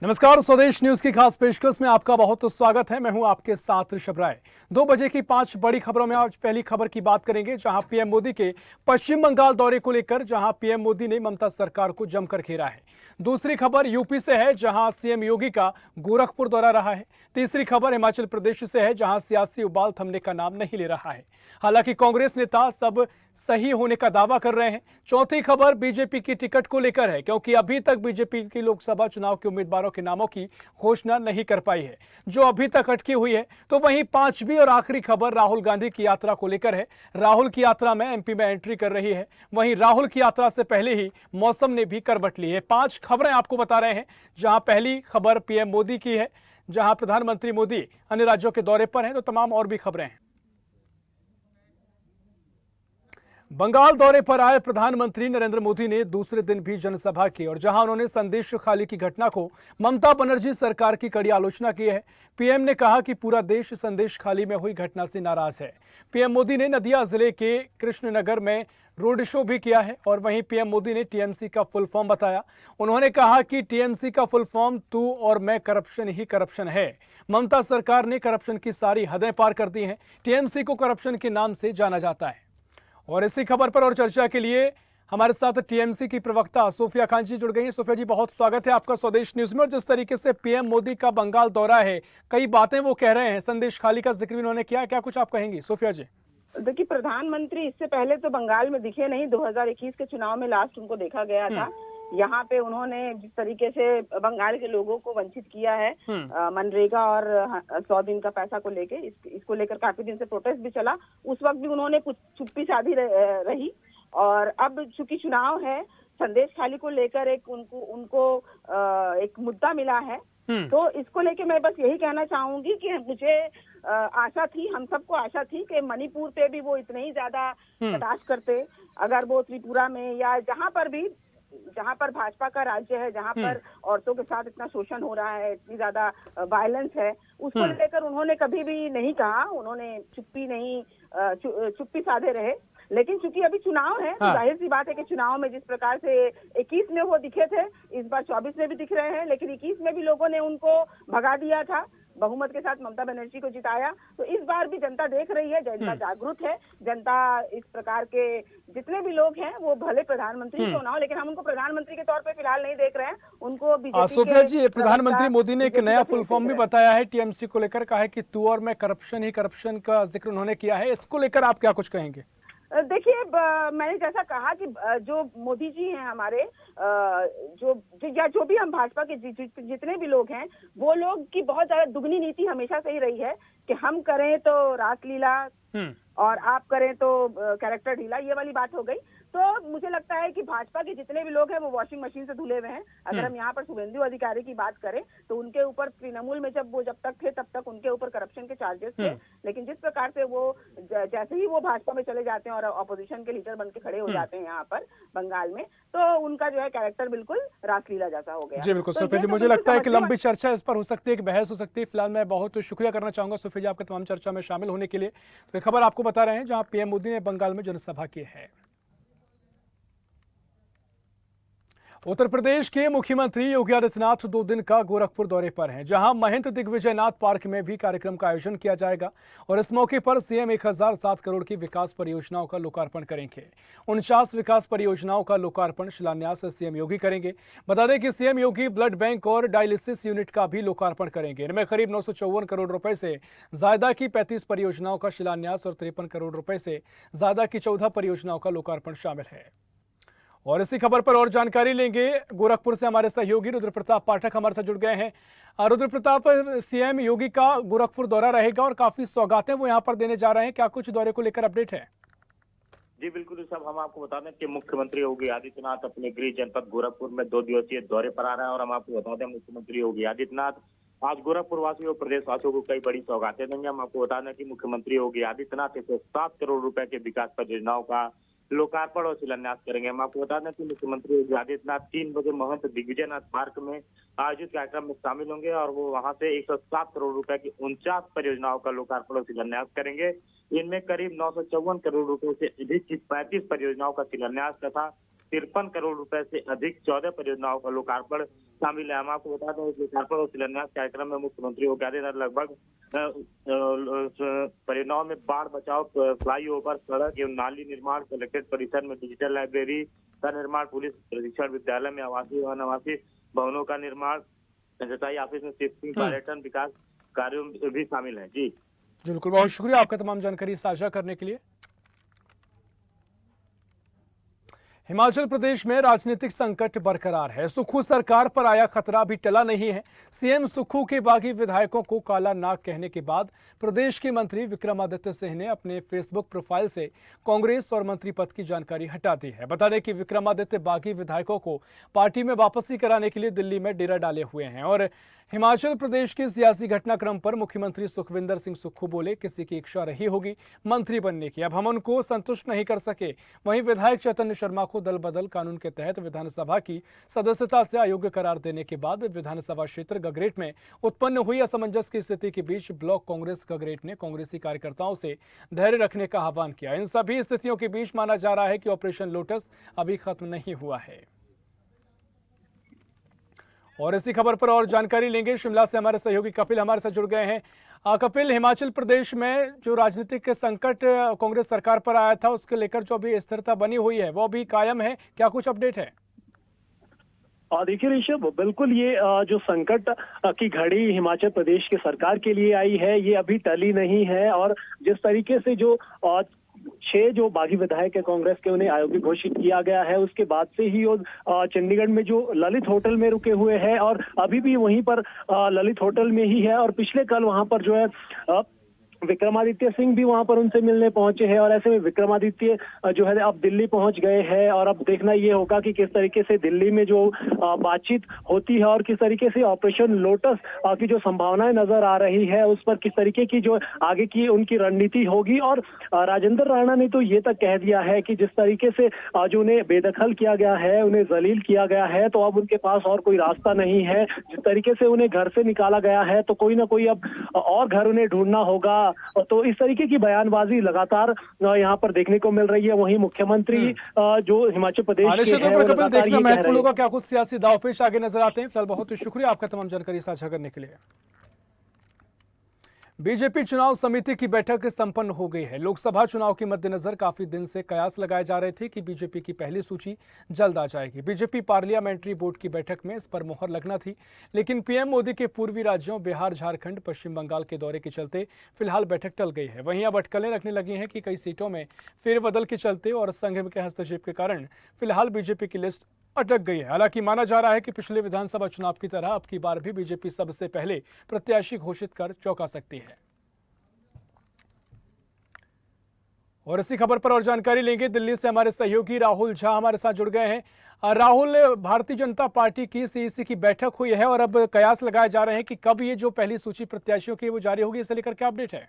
नमस्कार, स्वदेश न्यूज की खास पेशकश में आपका बहुत स्वागत है। मैं हूं आपके साथ ऋषभ राय। 2 बजे की 5 बड़ी खबरों में आज पहली खबर की बात करेंगे, जहां पीएम मोदी के पश्चिम बंगाल दौरे को लेकर जहां पीएम मोदी ने ममता सरकार को जमकर घेरा है। दूसरी खबर यूपी से है, जहां सीएम योगी का गोरखपुर दौरा रहा है। तीसरी खबर हिमाचल प्रदेश से है, जहां सियासी उबाल थमने का नाम नहीं ले रहा है। हालांकि कांग्रेस नेता सब सही होने का दावा कर रहे हैं। चौथी खबर बीजेपी की टिकट को लेकर है, क्योंकि अभी तक बीजेपी की लोकसभा चुनाव के उम्मीदवारों के नामों की घोषणा नहीं कर पाई है, जो अभी तक अटकी हुई है। तो वहीं पांचवी और आखिरी खबर राहुल गांधी की यात्रा को लेकर है। राहुल की यात्रा में एमपी में एंट्री कर रही है। वहीं राहुल की यात्रा से पहले ही मौसम ने भी करवट ली है। 5 खबरें आपको बता रहे हैं, जहां पहली खबर पीएम मोदी की है, जहां प्रधानमंत्री मोदी अन्य राज्यों के दौरे पर हैं। तो तमाम और भी खबरें हैं। बंगाल दौरे पर आए प्रधानमंत्री नरेंद्र मोदी ने दूसरे दिन भी जनसभा की, और जहां उन्होंने संदेश खाली की घटना को ममता बनर्जी सरकार की कड़ी आलोचना की है। पीएम ने कहा कि पूरा देश संदेश खाली में हुई घटना से नाराज है। पीएम मोदी ने नदिया जिले के कृष्णनगर में रोड शो भी किया है, और वहीं पीएम मोदी ने टीएमसी का फुल फॉर्म बताया। उन्होंने कहा कि टीएमसी का फुल फॉर्म तू और मैं करप्शन ही करप्शन है। ममता सरकार ने करप्शन की सारी हदें पार कर दी हैं। टीएमसी को करप्शन के नाम से जाना जाता है। और इसी खबर पर और चर्चा के लिए हमारे साथ टीएमसी की प्रवक्ता सोफिया खान जी जुड़ गई हैं। सोफिया जी, बहुत स्वागत है आपका स्वदेश न्यूज में। और जिस तरीके से पीएम मोदी का बंगाल दौरा है, कई बातें वो कह रहे हैं, संदेश खाली का जिक्र भी उन्होंने किया, क्या कुछ आप कहेंगी सोफिया जी? देखिए, प्रधानमंत्री इससे पहले तो बंगाल में दिखे नहीं। 2021 के चुनाव में लास्ट उनको देखा गया था। यहाँ पे उन्होंने जिस तरीके से बंगाल के लोगों को वंचित किया है मनरेगा और 100 दिन का पैसा को लेके, इसको लेकर काफी दिन से प्रोटेस्ट भी चला। उस वक्त भी उन्होंने कुछ चुप्पी साधी रही। और अब चूंकि चुनाव है, संदेश खाली को लेकर उनको एक मुद्दा मिला है। तो इसको लेके मैं बस यही कहना चाहूंगी कि मुझे आशा थी, हम सबको आशा थी कि मणिपुर पे भी वो इतने ही ज्यादा कटाक्ष करते। अगर वो त्रिपुरा में या जहां पर भाजपा का राज्य है, जहां पर औरतों के साथ इतना शोषण हो रहा है, इतनी ज्यादा वायलेंस है, उसको लेकर उन्होंने कभी भी नहीं कहा। उन्होंने चुप्पी साधे रहे। लेकिन चूंकि अभी चुनाव है, तो जाहिर सी बात है कि चुनाव में जिस प्रकार से 21 में वो दिखे थे, इस बार 24 में भी दिख रहे हैं। लेकिन 21 में भी लोगों ने उनको भगा दिया था, बहुमत के साथ ममता बनर्जी को जिताया। तो इस बार भी जनता देख रही है, जनता जागरूक है। जनता इस प्रकार के जितने भी लोग हैं, वो भले प्रधानमंत्री क्यों ना हो, लेकिन हम उनको प्रधानमंत्री के तौर पे फिलहाल नहीं देख रहे हैं। उनको बीजेपी सोफिया जी, प्रधानमंत्री मोदी ने एक नया फुल फॉर्म भी बताया है टीएमसी को लेकर। कहा है कि तू और मैं करप्शन ही करप्शन का जिक्र उन्होंने किया है। इसको लेकर आप क्या कुछ कहेंगे? देखिए, मैंने जैसा कहा कि जो मोदी जी हैं हमारे, जो भी हम भाजपा के जितने भी लोग हैं, वो लोग की बहुत ज्यादा दुगनी नीति हमेशा से ही रही है कि हम करें तो रासलीला और आप करें तो कैरेक्टर ढीला, ये वाली बात हो गई। तो मुझे लगता है कि भाजपा के जितने भी लोग हैं वो वॉशिंग मशीन से धुले हुए हैं। अगर हम यहाँ पर शुभेंदु अधिकारी की बात करें, तो उनके ऊपर तृणमूल में जब तक थे, तब तक उनके ऊपर करप्शन के चार्जेस थे। लेकिन जिस प्रकार से वो जैसे ही वो भाजपा में चले जाते हैं और अपोजिशन के लीडर बन के खड़े हो जाते हैं यहाँ पर बंगाल में, तो उनका जो है कैरेक्टर बिल्कुल रासलीला जैसा हो गया। जी बिल्कुल सोफिया जी, मुझे लगता है कि लंबी चर्चा इस पर हो सकती है, एक बहस हो सकती है। फिलहाल मैं बहुत शुक्रिया करना चाहूंगा सोफिया जी आपका तमाम चर्चा में शामिल होने के लिए। तो एक खबर आपको बता रहे हैं, जहां पीएम मोदी ने बंगाल में जनसभा की है। उत्तर प्रदेश के मुख्यमंत्री योगी आदित्यनाथ 2 दिन का गोरखपुर दौरे पर हैं, जहां महंत दिग्विजयनाथ पार्क में भी कार्यक्रम का आयोजन किया जाएगा। और इस मौके पर सीएम 1007 करोड़ की विकास परियोजनाओं का लोकार्पण करेंगे। 49 विकास परियोजनाओं का लोकार्पण शिलान्यास सीएम योगी करेंगे। बता दें कि सीएम योगी ब्लड बैंक और डायलिसिस यूनिट का भी लोकार्पण करेंगे। इनमें करीब 954 करोड़ रुपए से ज्यादा की 35 परियोजनाओं का शिलान्यास और 53 करोड़ रुपए से ज्यादा की 14 परियोजनाओं का लोकार्पण शामिल है। और इसी खबर पर और जानकारी लेंगे, गोरखपुर से हमारे सहयोगी रुद्र प्रताप पाठक हमारे साथ जुड़ गए हैं। रुद्र प्रताप, सीएम योगी का गोरखपुर दौरा रहेगा और काफी सौगातें वो यहां पर देने जा रहे हैं, क्या कुछ दौरे को लेकर अपडेट है? जी बिल्कुल साहब, हम आपको बता दें कि मुख्यमंत्री योगी आदित्यनाथ अपने गृह जनपद गोरखपुर में 2 दिवसीय दौरे पर आ रहे हैं। और हम आपको बता दें, मुख्यमंत्री योगी आदित्यनाथ आज गोरखपुर वासियों और प्रदेश वासियों को कई बड़ी सौगातें देंगे। हम आपको बता दें कि मुख्यमंत्री योगी आदित्यनाथ 107 करोड़ रुपए के विकास परियोजनाओं का लोकार्पण और शिलान्यास करेंगे। हम आपको बता दें कि मुख्यमंत्री योगी आदित्यनाथ 3 बजे महंत दिग्विजयनाथ पार्क में आयोजित कार्यक्रम में शामिल होंगे और वो वहां से 107 करोड़ रुपए की 49 परियोजनाओं का लोकार्पण और शिलान्यास करेंगे। इनमें करीब 954 करोड़ रुपए से अधिक की 35 परियोजनाओं का शिलान्यास तथा 53 करोड़ रुपए से अधिक 14 परियोजनाओं का लोकार्पण शामिल है। हम आपको बता दें, इस लोकार्पण और शिलान्यास कार्यक्रम में मुख्यमंत्री योगी आदित्यनाथ लगभग परियोजनाओं में बाढ़ बचाव, फ्लाईओवर, सड़क एवं नाली निर्माण, कलेक्ट्रेट परिसर में डिजिटल लाइब्रेरी का निर्माण, पुलिस प्रशिक्षण विद्यालय में आवासीय व अनावासीय भवनों का निर्माण, सिंचाई ऑफिस में शिफ्टिंग, पर्यटन विकास कार्यों भी शामिल है। जी बिल्कुल, बहुत शुक्रिया आपका तमाम जानकारी साझा करने के लिए। हिमाचल प्रदेश में राजनीतिक संकट बरकरार है। सुक्खू सरकार पर आया खतरा भी टला नहीं है। सीएम सुक्खू के बागी विधायकों को काला नाग कहने के बाद प्रदेश के मंत्री विक्रमादित्य सिंह ने अपने फेसबुक प्रोफाइल से कांग्रेस और मंत्री पद की जानकारी हटा दी है। बता दें कि विक्रमादित्य बागी विधायकों को पार्टी में वापसी कराने के लिए दिल्ली में डेरा डाले हुए हैं और हिमाचल प्रदेश के सियासी घटनाक्रम पर मुख्यमंत्री सुखविंदर सिंह सुक्खू बोले, किसी की इच्छा रही होगी मंत्री बनने की, अब हम उनको संतुष्ट नहीं कर सके। वहीं विधायक चैतन्य शर्मा को दल बदल कानून के तहत विधानसभा की सदस्यता से अयोग्य करार देने के बाद विधानसभा क्षेत्र गगरेट में उत्पन्न हुई असमंजस की स्थिति के बीच ब्लॉक कांग्रेस गगरेट ने कांग्रेसी कार्यकर्ताओं से धैर्य रखने का आह्वान किया। इन सभी स्थितियों के बीच माना जा रहा है कि ऑपरेशन लोटस अभी खत्म नहीं हुआ है। और इसी खबर पर और जानकारी लेंगे, शिमला से हमारे सहयोगी कपिल हमारे साथ जुड़ गए हैं। कपिल, हिमाचल प्रदेश में जो राजनीतिक संकट कांग्रेस सरकार पर आया था उसके लेकर जो अभी स्थिरता बनी हुई है वो भी कायम है, क्या कुछ अपडेट है? देखिए ऋषभ, बिल्कुल ये जो संकट की घड़ी हिमाचल प्रदेश की सरकार के लिए आई है ये अभी टली नहीं है। और जिस तरीके से जो 6 जो बागी विधायक है कांग्रेस के उन्हें अयोग्य घोषित किया गया है, उसके बाद से ही वो चंडीगढ़ में जो ललित होटल में रुके हुए हैं और अभी भी वहीं पर ललित होटल में ही है। और पिछले कल वहां पर जो है विक्रमादित्य सिंह भी वहां पर उनसे मिलने पहुंचे हैं और ऐसे में विक्रमादित्य जो है अब दिल्ली पहुंच गए हैं। और अब देखना ये होगा कि किस तरीके से दिल्ली में जो बातचीत होती है और किस तरीके से ऑपरेशन लोटस की जो संभावनाएं नजर आ रही है उस पर किस तरीके की जो आगे की उनकी रणनीति होगी। और राजेंद्र राणा ने तो ये तक कह दिया है कि जिस तरीके से जो उन्हें बेदखल किया गया है, उन्हें जलील किया गया है, तो अब उनके पास और कोई रास्ता नहीं है। जिस तरीके से उन्हें घर से निकाला गया है तो कोई ना कोई अब और घर उन्हें ढूंढना होगा। तो इस तरीके की बयानबाजी लगातार यहाँ पर देखने को मिल रही है। वहीं मुख्यमंत्री जो हिमाचल प्रदेश के हैं वो लगातार देखना महत्वपूर्ण होगा क्या कुछ सियासी दांवपेच आगे नजर आते हैं। फिलहाल बहुत शुक्रिया आपका तमाम जानकारी साझा करने के लिए। बीजेपी चुनाव समिति की बैठक संपन्न हो गई है। लोकसभा चुनाव के मद्देनजर काफी दिन से कयास लगाए जा रहे थे कि बीजेपी की पहली सूची जल्द आ जाएगी। बीजेपी पार्लियामेंट्री बोर्ड की बैठक में इस पर मुहर लगना थी, लेकिन पीएम मोदी के पूर्वी राज्यों बिहार, झारखंड, पश्चिम बंगाल के दौरे के चलते फिलहाल बैठक टल गई है। वहीं अब अटकलें लगने लगी हैं कि कई सीटों में फेरबदल के चलते और संघ के हस्तक्षेप के कारण फिलहाल बीजेपी की लिस्ट अटक गई है। हालांकि माना जा रहा है कि पिछले विधानसभा चुनाव की तरह अब की बार भी बीजेपी सबसे पहले प्रत्याशी घोषित कर चौंका सकती है। और इसी खबर पर और जानकारी लेंगे, दिल्ली से हमारे सहयोगी राहुल झा हमारे साथ जुड़ गए हैं। राहुल, भारतीय जनता पार्टी की सीईसी की बैठक हुई है और अब कयास लगाए जा रहे हैं कि कब ये जो पहली सूची प्रत्याशियों की वो जारी होगी, इसे लेकर क्या अपडेट है?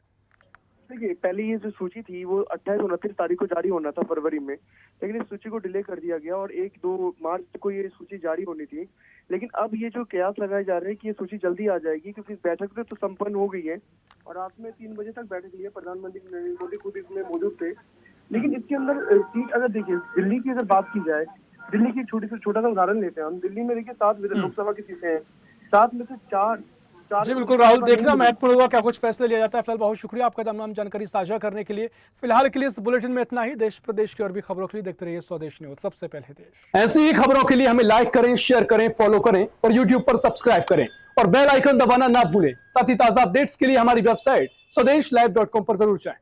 देखिए, पहले ये जो सूची थी वो 28-29 तारीख को जारी होना था फरवरी में, लेकिन इस सूची को डिले कर दिया गया और 1-2 मार्च को ये सूची जारी होनी थी। लेकिन अब ये जो कयास लगाए जा रहे हैं कि ये सूची जल्दी आ जाएगी, क्योंकि बैठक तो संपन्न हो गई है और रात में 3 बजे तक बैठक ली है। प्रधानमंत्री नरेंद्र मोदी खुद इसमें मौजूद थे। लेकिन इसके अंदर सीट अगर देखिए, दिल्ली की अगर बात की जाए, दिल्ली की छोटा सा उदाहरण लेते हैं हम। दिल्ली में देखिए 7 लोकसभा की सीटें हैं, 7 में से 4 जी बिल्कुल राहुल, देखना महत्वपूर्ण होगा क्या कुछ फैसले लिया जाता है। फिलहाल बहुत शुक्रिया आपका तमाम जानकारी साझा करने के लिए। फिलहाल के लिए इस बुलेटिन में इतना ही। देश प्रदेश की और भी खबरों के लिए देखते रहिए स्वदेश न्यूज, सबसे पहले देश। ऐसी ही खबरों के लिए हमें लाइक करें, शेयर करें, फॉलो करें और यूट्यूब पर सब्सक्राइब करें और बेल आइकन दबाना ना भूलें। साथ ही ताजा अपडेट्स के लिए हमारी वेबसाइट स्वदेशलाइव.com पर जरूर जाएं।